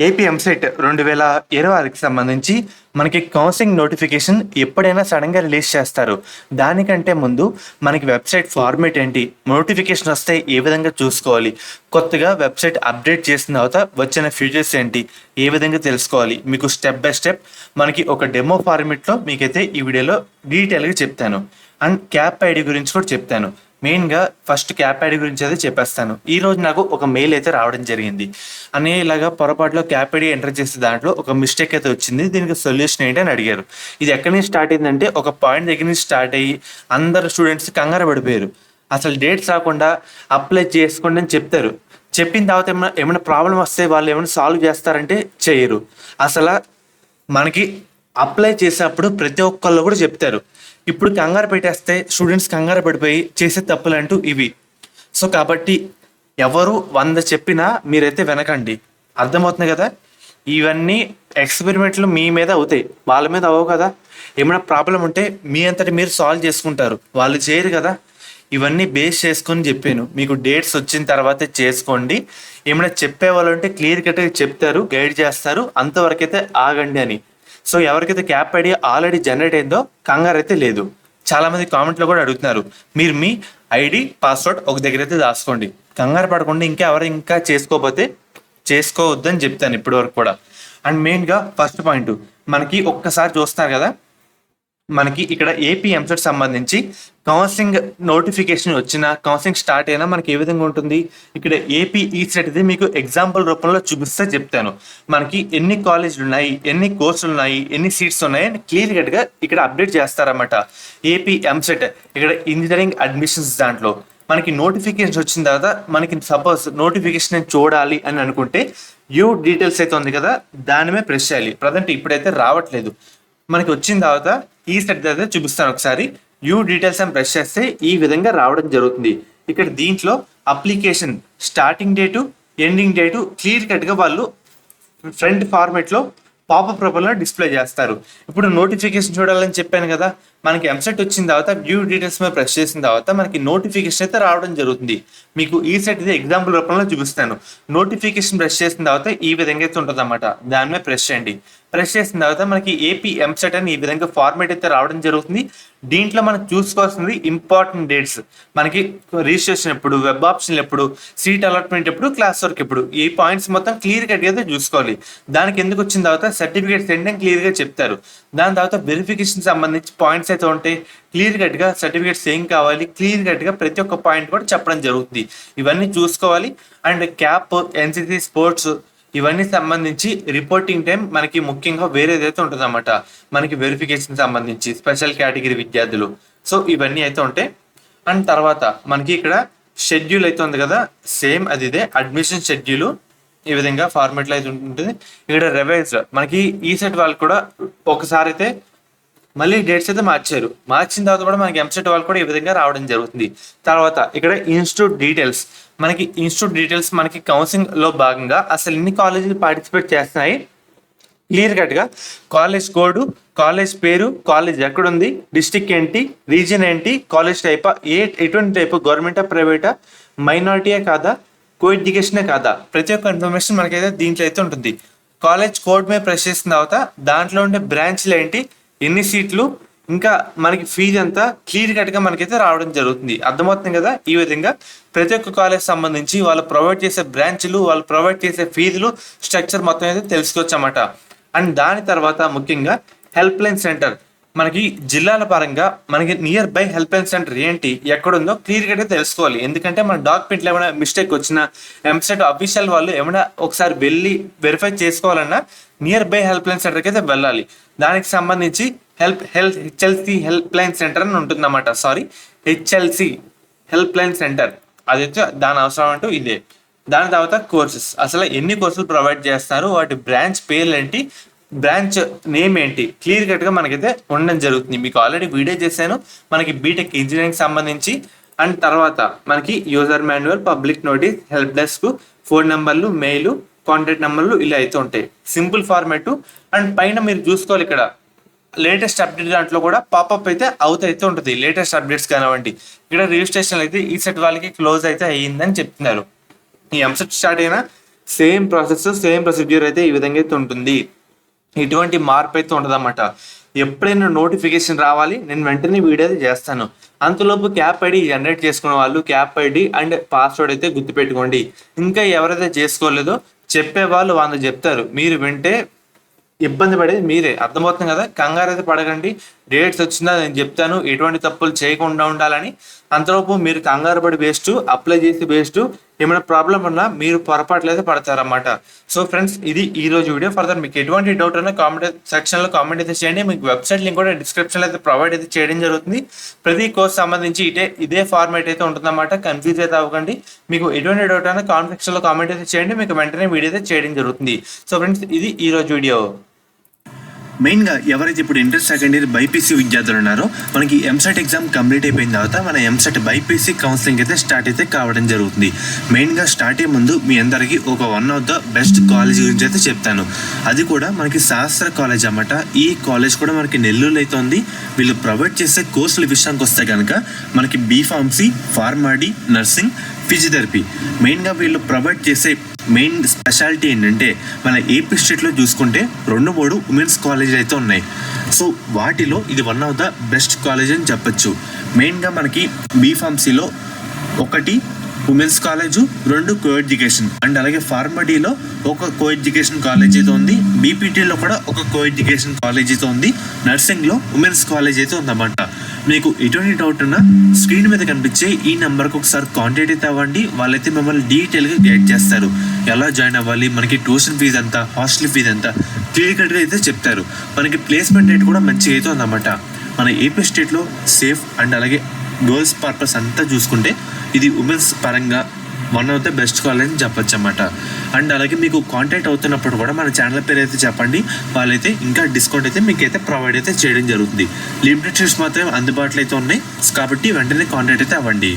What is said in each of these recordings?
AP EAMCET 2026కి సంబంధించి మనకి counselling notification ఎప్పుడైనా సడన్గా రిలీజ్ చేస్తారు. దానికంటే ముందు మనకి వెబ్సైట్ ఫార్మేట్ ఏంటి, నోటిఫికేషన్ వస్తే ఏ విధంగా చూసుకోవాలి, కొత్తగా వెబ్సైట్ అప్డేట్ చేసిన తర్వాత వచ్చిన ఫీచర్స్ ఏంటి, ఏ విధంగా తెలుసుకోవాలి, మీకు స్టెప్ బై స్టెప్ మనకి ఒక డెమో ఫార్మేట్లో మీకైతే ఈ వీడియోలో డీటెయిల్గా చెప్తాను. అండ్ క్యాప్ ఐడి గురించి కూడా చెప్తాను. మెయిన్గా ఫస్ట్ క్యాప్ ఐడి గురించి అయితే చెప్పేస్తాను. ఈ రోజు నాకు ఒక మెయిల్ అయితే రావడం జరిగింది. ఇలాగా పొరపాటులో క్యాప్ ఐడి ఎంటర్ చేసే దాంట్లో ఒక మిస్టేక్ అయితే వచ్చింది, దీనికి సొల్యూషన్ ఏంటి అని అడిగారు. ఇది ఎక్కడి నుంచి స్టార్ట్ అయిందంటే ఒక పాయింట్ దగ్గర నుంచి స్టార్ట్ అయ్యి అందరు స్టూడెంట్స్ కంగారు పడిపోయారు. అసలు డేట్స్ రాకుండా అప్లై చేసుకోండి అని చెప్తారు. చెప్పిన తర్వాత ఏమైనా ప్రాబ్లం వస్తే వాళ్ళు ఏమైనా సాల్వ్ చేస్తారంటే చేయరు. అసలు మనకి అప్లై చేసేటప్పుడు ప్రతి ఒక్కళ్ళు కూడా చెప్తారు. ఇప్పుడు కంగారు పెట్టేస్తే స్టూడెంట్స్ కంగారు పడిపోయి చేసే తప్పులు అంటూ ఇవి. సో కాబట్టి ఎవరు 100 చెప్పినా మీరైతే వినకండి. అర్థమవుతుంది కదా. ఇవన్నీ ఎక్స్పెరిమెంట్లు మీ మీద అవుతాయి, వాళ్ళ మీద అవ్వవు కదా. ఏమైనా ప్రాబ్లం ఉంటే మీ అంతటి మీరు సాల్వ్ చేసుకుంటారు, వాళ్ళు చేయరు కదా. ఇవన్నీ బేస్ చేసుకొని చెప్పాను. మీకు డేట్స్ వచ్చిన తర్వాతే చేసుకోండి. ఏమైనా చెప్పేవాళ్ళు ఉంటే క్లియర్ కట్గా చెప్తారు, గైడ్ చేస్తారు, అంతవరకైతే ఆగండి అని. సో ఎవరికైతే క్యాప్ ఐడి ఆల్రెడీ జనరేట్ అయిందో కంగారు అయితే లేదు. చాలామంది కామెంట్లో కూడా అడుగుతున్నారు, మీరు మీ ఐడి పాస్వర్డ్ ఒక దగ్గర అయితే దాచుకోండి, కంగారు పడకుండా. ఇంకా చేసుకోకపోతే చేసుకోవద్దని చెప్తాను ఇప్పటి వరకు కూడా. అండ్ మెయిన్గా ఫస్ట్ పాయింట్, మనకి ఒక్కసారి చూస్తున్నారు కదా, మనకి ఇక్కడ ఏపీ ఎంసెట్ సంబంధించి కౌన్సిలింగ్ నోటిఫికేషన్ వచ్చినా కౌన్సిలింగ్ స్టార్ట్ అయినా మనకి ఏ విధంగా ఉంటుంది. ఇక్కడ ఏపీ ఈ సెట్ ఇది మీకు ఎగ్జాంపుల్ రూపంలో చూపిస్తే చెప్తాను. మనకి ఎన్ని కాలేజీలు ఉన్నాయి, ఎన్ని కోర్సులు ఉన్నాయి, ఎన్ని సీట్స్ ఉన్నాయి అని క్లియర్ కట్గా ఇక్కడ అప్డేట్ చేస్తారన్నమాట. ఏపీ ఎంసెట్ ఇక్కడ ఇంజనీరింగ్ అడ్మిషన్స్ దాంట్లో మనకి నోటిఫికేషన్ వచ్చిన తర్వాత మనకి సపోజ్ నోటిఫికేషన్ చూడాలి అని అనుకుంటే యూ డీటెయిల్స్ అయితే ఉంది కదా, దాని మీద ప్రెస్ చేయాలి. ప్రజెంట్ ఇప్పుడైతే రావట్లేదు. మనకి వచ్చిన తర్వాత ఈ సెట్ అయితే చూపిస్తాను ఒకసారి. యూ డీటెయిల్స్ అని ప్రెస్ చేస్తే ఈ విధంగా రావడం జరుగుతుంది. ఇక్కడ దీంట్లో application starting date, ending date clear కట్గా వాళ్ళు ఫ్రంట్ ఫార్మేట్లో పాపప్ రూపంలో డిస్ప్లే చేస్తారు. ఇప్పుడు నోటిఫికేషన్ చూడాలని చెప్పాను కదా, మనకి ఎంసెట్ వచ్చిన తర్వాత వ్యూ డీటెయిల్స్ మీద ప్రెస్ చేసిన తర్వాత మనకి నోటిఫికేషన్ అయితే రావడం జరుగుతుంది. మీకు ఈ సెట్ ఇది ఎగ్జాంపుల్ రూపంలో చూపిస్తాను. నోటిఫికేషన్ ప్రెస్ చేసిన తర్వాత ఈ విధంగా అయితే ఉంటుంది అన్నమాట. దాని మీద ప్రెస్ చేయండి. ప్రెస్ చేసిన తర్వాత మనకి ఏపీ ఎంసెట్ అని ఈ విధంగా ఫార్మేట్ అయితే రావడం జరుగుతుంది. దీంట్లో మనం చూసుకోవాల్సింది ఇంపార్టెంట్ డేట్స్, మనకి రిజిస్ట్రేషన్ ఎప్పుడు, వెబ్ ఆప్షన్ ఎప్పుడు, సీట్ అలాట్మెంట్ ఎప్పుడు, క్లాస్ వర్క్ ఎప్పుడు, ఈ పాయింట్స్ మొత్తం క్లియర్ కట్గా అయితే చూసుకోవాలి. దానికి ఎందుకు వచ్చిన తర్వాత సర్టిఫికేట్ సెండ్ అని క్లియర్గా చెప్తారు. దాని తర్వాత వెరిఫికేషన్ సంబంధించి పాయింట్స్ అయితే ఉంటాయి. క్లియర్ కట్గా సర్టిఫికేట్స్ ఏం కావాలి, క్లియర్ కట్గా ప్రతి ఒక్క పాయింట్ కూడా చెప్పడం జరుగుతుంది. ఇవన్నీ చూసుకోవాలి. అండ్ క్యాప్, ఎన్సిసి, స్పోర్ట్స్ ఇవన్నీ సంబంధించి రిపోర్టింగ్ టైం మనకి ముఖ్యంగా వేరేదైతే ఉంటుంది అన్నమాట. మనకి వెరిఫికేషన్ సంబంధించి స్పెషల్ కేటగిరీ విద్యార్థులు, సో ఇవన్నీ అయితే ఉంటాయి. అండ్ తర్వాత మనకి ఇక్కడ షెడ్యూల్ అయితే ఉంది కదా, సేమ్ అది ఇదే అడ్మిషన్ షెడ్యూల్ ఈ విధంగా ఫార్మేట్లో అయితే ఉంటుంది. ఇక్కడ రివైజ్ మనకి ఈ సెట్ వాళ్ళు కూడా ఒకసారి అయితే మళ్ళీ డేట్స్ అయితే మార్చిన తర్వాత కూడా మనకి ఎంసెట్ వాళ్ళు కూడా ఈ విధంగా రావడం జరుగుతుంది. తర్వాత ఇక్కడ ఇన్స్టిట్యూట్ డీటెయిల్స్, మనకి ఇన్స్టిట్యూట్ డీటెయిల్స్ మనకి కౌన్సిలింగ్ లో భాగంగా అసలు ఎన్ని కాలేజీలు పార్టిసిపేట్ చేస్తున్నాయి క్లియర్ కట్గా కాలేజ్ కోడ్, కాలేజ్ పేరు, కాలేజ్ ఎక్కడుంది, డిస్టిక్ ఏంటి, రీజన్ ఏంటి, కాలేజ్ టైపా, ఎటువంటి టైపు, గవర్నమెంటా ప్రైవేటా, మైనారిటీయే కాదా, కో ఎడ్యుకేషనే కాదా, ప్రతి ఒక్క ఇన్ఫర్మేషన్ మనకైతే దీంట్లో అయితే ఉంటుంది. కాలేజ్ కోడ్ మీద ప్రెస్ చేసిన తర్వాత దాంట్లో ఉండే బ్రాంచ్లు ఏంటి, ఎన్ని సీట్లు, ఇంకా మనకి ఫీజు అంతా క్లియర్ కట్గా మనకైతే రావడం జరుగుతుంది. అర్థమవుతుంది కదా. ఈ విధంగా ప్రతి ఒక్క కాలేజ్ సంబంధించి వాళ్ళు ప్రొవైడ్ చేసే బ్రాంచ్లు, వాళ్ళు ప్రొవైడ్ చేసే ఫీజులు, స్ట్రక్చర్ మొత్తం అయితే తెలుసుకోవచ్చు అన్నమాట. అండ్ దాని తర్వాత ముఖ్యంగా హెల్ప్ లైన్ సెంటర్, మనకి జిల్లాల పరంగా మనకి near by help line centre ఏంటి, ఎక్కడుందో క్లియర్ కట్గా తెలుసుకోవాలి. ఎందుకంటే మన డాక్యుమెంట్లో ఏమైనా మిస్టేక్ వచ్చినా ఎంసెట్ అఫీషియల్ వాళ్ళు ఏమైనా ఒకసారి వెళ్ళి వెరిఫై చేసుకోవాలన్నా నియర్ బై హెల్ప్ లైన్ సెంటర్కి అయితే వెళ్ళాలి. దానికి సంబంధించి హెచ్ఎల్సి హెల్ప్ లైన్ సెంటర్ అని ఉంటుందన్నమాట. హెచ్ఎల్సి హెల్ప్ లైన్ సెంటర్ అదైతే దాని అవసరం అంటూ ఇదే. దాని తర్వాత కోర్సెస్, అసలు ఎన్ని కోర్సులు ప్రొవైడ్ చేస్తారు, వాటి బ్రాంచ్ పేర్లు ఏంటి, బ్రాంచ్ నేమ్ ఏంటి, క్లియర్ కట్గా మనకైతే ఉండడం జరుగుతుంది. మీకు ఆల్రెడీ వీడియో చేశాను మనకి బీటెక్ ఇంజనీరింగ్ సంబంధించి. అండ్ తర్వాత మనకి user manual, public notice, help desk, phone నెంబర్లు, మెయిల్, కాంటాక్ట్ నెంబర్లు ఇలా అయితే ఉంటాయి. Simple format. అండ్ పైన మీరు చూసుకోవాలి ఇక్కడ లేటెస్ట్ అప్డేట్ దాంట్లో కూడా పాపప్ అయితే అవుతైతే ఉంటుంది. లేటెస్ట్ అప్డేట్స్ కానివ్వండి. ఇక్కడ రిజిస్ట్రేషన్ అయితే ఈ సెట్ వాళ్ళకి క్లోజ్ అయితే అయ్యిందని చెప్తున్నారు. ఈ ఎంసెట్ స్టార్ట్ అయినా సేమ్ ప్రాసెస్ సేమ్ ప్రొసీడ్యూర్ అయితే ఈ విధంగా అయితే ఉంటుంది. ఎటువంటి మార్పు అయితే ఉండదన్నమాట. ఎప్పుడైనా నోటిఫికేషన్ రావాలి, నేను వెంటనే వీడియో అయితే చేస్తాను. అంతలోపు క్యాప్ ఐడి జనరేట్ చేసుకున్న వాళ్ళు క్యాప్ ఐడి అండ్ పాస్వర్డ్ అయితే గుర్తుపెట్టుకోండి. ఇంకా ఎవరైతే చేసుకోలేదో చెప్పే వాళ్ళు 100 చెప్తారు, మీరు వింటే ఇబ్బంది పడేది మీరే. అర్థమవుతుంది కదా. కంగారు అయితే పడకండి. డేట్స్ వచ్చిందా నేను చెప్తాను, ఎటువంటి తప్పులు చేయకుండా ఉండాలని. అంతలోపు మీరు కంగారు పడి వేస్ట్, అప్లై చేసి వేస్ట్. ఏమైనా ప్రాబ్లం ఉన్నా మీరు పొరపాట్లు అయితే పడతారన్నమాట. సో ఫ్రెండ్స్, ఇది ఈ రోజు వీడియో. ఫర్దర్ మీకు ఎటువంటి డౌట్ ఉన్నా కామెంట్ సెక్షన్లో కామెంట్ అయితే చేయండి. మీకు వెబ్సైట్ లింక్ కూడా డిస్క్రిప్షన్లో అయితే ప్రొవైడ్ అయితే చేయడం జరుగుతుంది. ప్రతి కోర్స్ సంబంధించి ఇదే ఫార్మేట్ అయితే ఉంటుందన్నమాట. కన్ఫ్యూజ్ అయితే అవ్వకండి. మీకు ఎటువంటి డౌట్ అయినా కామెంట్ సెక్షన్లో కామెంట్ అయితే చేయండి, మీకు వెంటనే వీడియో అయితే చేయడం జరుగుతుంది. సో ఫ్రెండ్స్, ఇది ఈ రోజు వీడియో. మెయిన్గా ఎవరైతే ఇప్పుడు ఇంటర్ సెకండ్ ఇయర్ బైపీసీ విద్యార్థులు ఉన్నారో, మనకి ఎంసెట్ ఎగ్జామ్ కంప్లీట్ అయిపోయిన తర్వాత మన ఎంసెట్ బైపీసీ కౌన్సిలింగ్ అయితే స్టార్ట్ అయితే కావడం జరుగుతుంది. మెయిన్గా స్టార్ట్ అయ్యే ముందు మీ అందరికీ ఒక one of the best college గురించి అయితే చెప్తాను. అది కూడా మనకి శాస్త్ర కాలేజ్ అన్నమాట. ఈ కాలేజ్ కూడా మనకి నెల్లూరులో అయితే ఉంది. వీళ్ళు ప్రొవైడ్ చేసే కోర్సుల విషయానికి వస్తే కనుక మనకి బీఫార్మసీ, ఫార్మాడీ, నర్సింగ్, ఫిజియోథెరపీ. మెయిన్గా వీళ్ళు ప్రొవైడ్ చేసే మెయిన్ స్పెషాలిటీ ఏంటంటే, మన ఏపీ స్టేట్లో చూసుకుంటే 2-3 ఉమెన్స్ కాలేజీలు అయితే ఉన్నాయి. సో వాటిలో ఇది one of the best college అని చెప్పచ్చు. మెయిన్గా మనకి బీఫార్మసీలో 1 women's college, 2 co education and అలాగే ఫార్మడీలో ఒక కో ఎడ్యుకేషన్ కాలేజ్ అయితే ఉంది. బీపీటీలో కూడా ఒక కో ఎడ్యుకేషన్ కాలేజ్ అయితే ఉంది. నర్సింగ్లో ఉమెన్స్ కాలేజ్ అయితే ఉందన్నమాట. మీకు ఎటువంటి డౌట్ ఉన్నా స్క్రీన్ మీద కనిపించే ఈ నెంబర్కి ఒకసారి కాంటాక్ట్ అయితే అవ్వండి. వాళ్ళైతే మిమ్మల్ని డీటెయిల్గా గైడ్ చేస్తారు. ఎలా జాయిన్ అవ్వాలి, మనకి ట్యూషన్ ఫీజు ఎంత, హాస్టల్ ఫీజు ఎంత క్లియర్ కట్గా అయితే చెప్తారు. మనకి ప్లేస్మెంట్ రేట్ కూడా మంచిగా అయితే ఉందన్నమాట. మన ఏపీ స్టేట్లో సేఫ్ అండ్ అలాగే గర్ల్స్ పర్పస్ అంతా చూసుకుంటే ఇది ఉమెన్స్ పరంగా one of the best college అని చెప్పొచ్చు అన్నమాట. అండ్ అలాగే మీకు కాంటాక్ట్ అవుతున్నప్పుడు కూడా మన ఛానల్ పేరు అయితే చెప్పండి. వాళ్ళైతే ఇంకా డిస్కౌంట్ అయితే మీకు అయితే ప్రొవైడ్ అయితే చేయడం జరుగుతుంది. లిమిటెడ్ సీట్స్ మాత్రమే అందుబాటులో అయితే ఉన్నాయి కాబట్టి వెంటనే కాంటాక్ట్ అయితే అవ్వండి.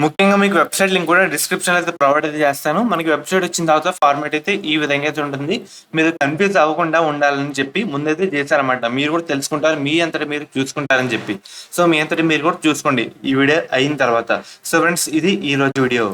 ముఖ్యంగా మీకు వెబ్సైట్ లింక్ కూడా డిస్క్రిప్షన్ అయితే ప్రొవైడ్ అయితే చేస్తాను. మనకి వెబ్సైట్ వచ్చిన తర్వాత ఫార్మేట్ అయితే ఈ విధంగా అయితే ఉంటుంది. మీరు కన్ఫ్యూజ్ అవ్వకుండా ఉండాలని చెప్పి ముందైతే చేశారన్నమాట. మీరు కూడా తెలుసుకుంటారు, మీ అంతటి మీరు చూసుకుంటారని చెప్పి. సో మీ అంతటి మీరు కూడా చూసుకోండి ఈ వీడియో అయిన తర్వాత. సో ఫ్రెండ్స్, ఇది ఈ రోజు వీడియో.